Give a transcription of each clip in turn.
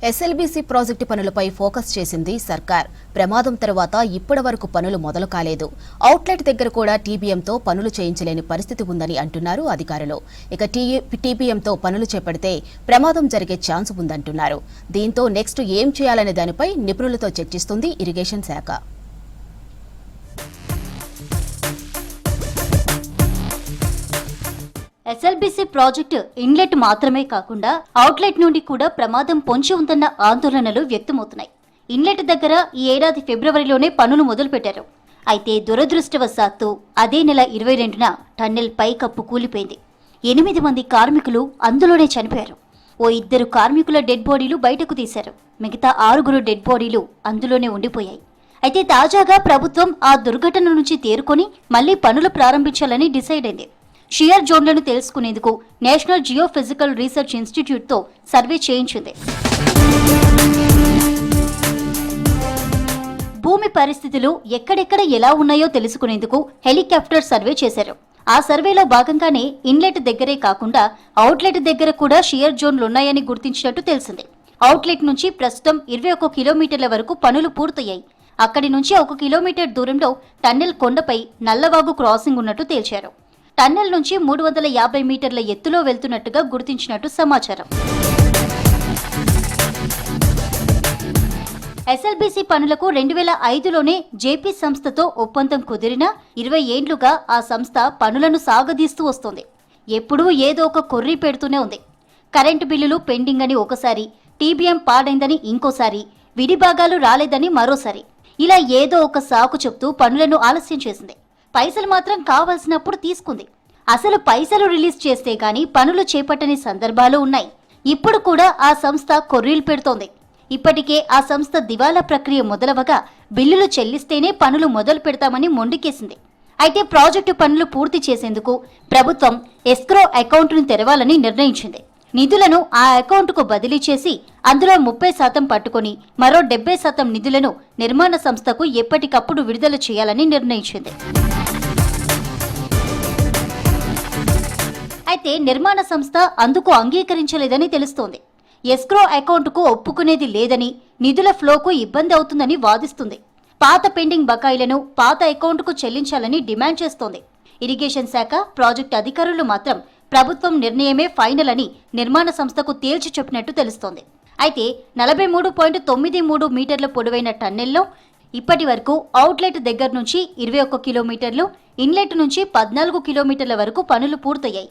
SLBC project పనులపై focus చేసింది సర్కార్. ప్రమాదం తర్వాత ఇప్పటి వరకు పనులు మొదలు కాలేదు. అవుట్లెట్ దగ్గర కూడా టీబీఎంతో పనులు చేయించలేని పరిస్థితి ఉందని అంటున్నారు అధికారులు. ఇక టీబీఎంతో పనులు చేపడితే ప్రమాదం జరిగే ఛాన్స్ ఉందంటున్నారు. దీంతో నెక్స్ట్ ఏం చేయాలనే దానిపై నిపుణులతో చర్చిస్తుంది ఇరిగేషన్ శాఖ. ఎస్ఎల్బీసీ ప్రాజెక్టు ఇన్లెట్ మాత్రమే కాకుండా అవుట్లెట్ నుండి కూడా ప్రమాదం పొంచి ఉందన్న ఆందోళనలు వ్యక్తమవుతున్నాయి. ఇన్లెట్ దగ్గర ఈ ఏడాది ఫిబ్రవరిలోనే పనులు మొదలుపెట్టారు. అయితే దురదృష్టవశాత్తు అదే నెల 22న టన్నెల్ పైకప్పు కూలిపోయింది. 8 మంది కార్మికులు అందులోనే చనిపోయారు. ఓ 2 కార్మికుల డెడ్ బాడీలు బయటకు తీశారు. మిగతా 6 డెడ్ బాడీలు అందులోనే ఉండిపోయాయి. అయితే తాజాగా ప్రభుత్వం ఆ దుర్ఘటన నుంచి తేరుకొని మళ్లీ పనులు ప్రారంభించాలని డిసైడ్ అయింది. షియర్ జోన్లను తెలుసుకునేందుకు నేషనల్ జియోఫిజికల్ రీసెర్చ్ ఇన్స్టిట్యూట్తో సర్వే చేయించింది. భూమి పరిస్థితులు ఎక్కడెక్కడ ఎలా ఉన్నాయో తెలుసుకునేందుకు హెలికాప్టర్ సర్వే చేశారు. ఆ సర్వేలో భాగంగానే ఇన్లెట్ దగ్గరే కాకుండా అవుట్లెట్ దగ్గర కూడా షియర్ జోన్లున్నాయని గుర్తించినట్టు తెలిసింది. అవుట్లెట్ నుంచి ప్రస్తుతం 21 కిలోమీటర్ల వరకు పనులు పూర్తయ్యాయి. అక్కడి నుంచి 1 కిలోమీటర్ దూరంలో టన్నెల్ కొండపై నల్లవాగు క్రాసింగ్ ఉన్నట్టు తేల్చారు. టన్నెల్ నుంచి 350 మీటర్ల ఎత్తులో వెళ్తున్నట్టుగా గుర్తించినట్టు సమాచారం. ఎస్ఎల్బీసీ పనులకు 2005లోనే జేపీ సంస్థతో ఒప్పందం కుదిరినా 20 ఏండ్లుగా ఆ సంస్థ పనులను సాగదీస్తూ వస్తోంది. ఎప్పుడూ ఏదో ఒక కొర్రీ పెడుతూనే ఉంది. కరెంటు బిల్లులు పెండింగ్ అని ఒకసారి, టీబీఎం పాడైందని ఇంకోసారి, విడిభాగాలు రాలేదని మరోసారి, ఇలా ఏదో ఒక సాకు చెప్తూ పనులను ఆలస్యం చేసింది. పైసలు మాత్రం కావాల్సినప్పుడు తీసుకుంది. అసలు పైసలు రిలీజ్ చేస్తే గానీ పనులు చేపట్టని సందర్భాలు ఉన్నాయి. ఇప్పుడు కూడా ఆ సంస్థ కొర్రీలు పెడుతోంది. ఇప్పటికే ఆ సంస్థ దివాలా ప్రక్రియ మొదలవగా బిల్లులు చెల్లిస్తేనే పనులు మొదలు పెడతామని మొండికేసింది. అయితే ప్రాజెక్టు పనులు పూర్తి చేసేందుకు ప్రభుత్వం ఎస్క్రో అకౌంట్ను తెరవాలని నిర్ణయించింది. నిధులను ఆ అకౌంట్కు బదిలీ చేసి అందులో 30% పట్టుకొని మరో 70% నిధులను నిర్మాణ సంస్థకు ఎప్పటికప్పుడు విడుదల చేయాలని నిర్ణయించింది. అయితే నిర్మాణ సంస్థ అందుకు అంగీకరించలేదని తెలుస్తోంది. ఎస్క్రో అకౌంట్కు ఒప్పుకునేది లేదని, నిధుల ఫ్లోకు ఇబ్బంది అవుతుందని వాదిస్తుంది. పాత పెండింగ్ బకాయిలను పాత అకౌంట్కు చెల్లించాలని డిమాండ్ చేస్తోంది. ఇరిగేషన్ శాఖ, ప్రాజెక్టు అధికారులు మాత్రం ప్రభుత్వం నిర్ణయమే ఫైనల్ అని నిర్మాణ సంస్థకు తేల్చి చెప్పినట్టు తెలుస్తోంది. అయితే 43.93 మీటర్ల పొడవైన టన్నెల్లో ఇప్పటి వరకు అవుట్లెట్ దగ్గర నుంచి 21 కిలోమీటర్లు, ఇన్లెట్ నుంచి 14 కిలోమీటర్ల వరకు పనులు పూర్తయ్యాయి.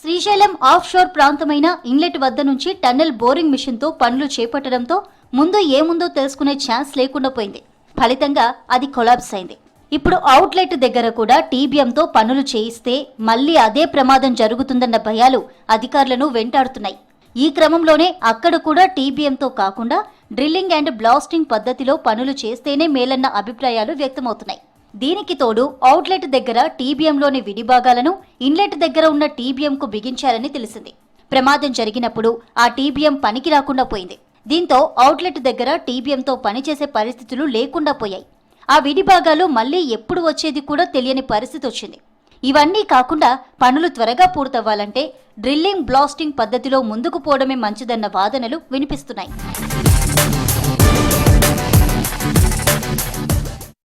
శ్రీశైలం ఆఫ్ షోర్ ప్రాంతమైన ఇన్లెట్ వద్ద నుంచి టన్నెల్ బోరింగ్ మిషన్తో పనులు చేపట్టడంతో ముందు ఏముందో తెలుసుకునే ఛాన్స్ లేకుండా పోయింది. ఫలితంగా అది కొలాప్స్ అయింది. ఇప్పుడు అవుట్లెట్ దగ్గర కూడా టీబీఎంతో పనులు చేయిస్తే మళ్లీ అదే ప్రమాదం జరుగుతుందన్న భయాలు అధికారులను వెంటాడుతున్నాయి. ఈ క్రమంలోనే అక్కడ కూడా టీబీఎంతో కాకుండా డ్రిల్లింగ్ అండ్ బ్లాస్టింగ్ పద్ధతిలో పనులు చేస్తేనే మేలన్న అభిప్రాయాలు వ్యక్తమవుతున్నాయి. దీనికి తోడు అవుట్లెట్ దగ్గర టీబీఎంలోని విడిభాగాలను ఇన్లెట్ దగ్గర ఉన్న టీబీఎంకు బిగించారని తెలిసింది. ప్రమాదం జరిగినప్పుడు ఆ టీబీఎం పనికి రాకుండా పోయింది. దీంతో అవుట్లెట్ దగ్గర టీబీఎంతో పనిచేసే పరిస్థితులు లేకుండా పోయాయి. ఆ విడిభాగాలు మళ్లీ ఎప్పుడు వచ్చేది కూడా తెలియని పరిస్థితి వచ్చింది. ఇవన్నీ కాకుండా పనులు త్వరగా పూర్తవ్వాలంటే డ్రిల్లింగ్, బ్లాస్టింగ్ పద్ధతిలో ముందుకు పోవడమే మంచిదన్న వాదనలు వినిపిస్తున్నాయి.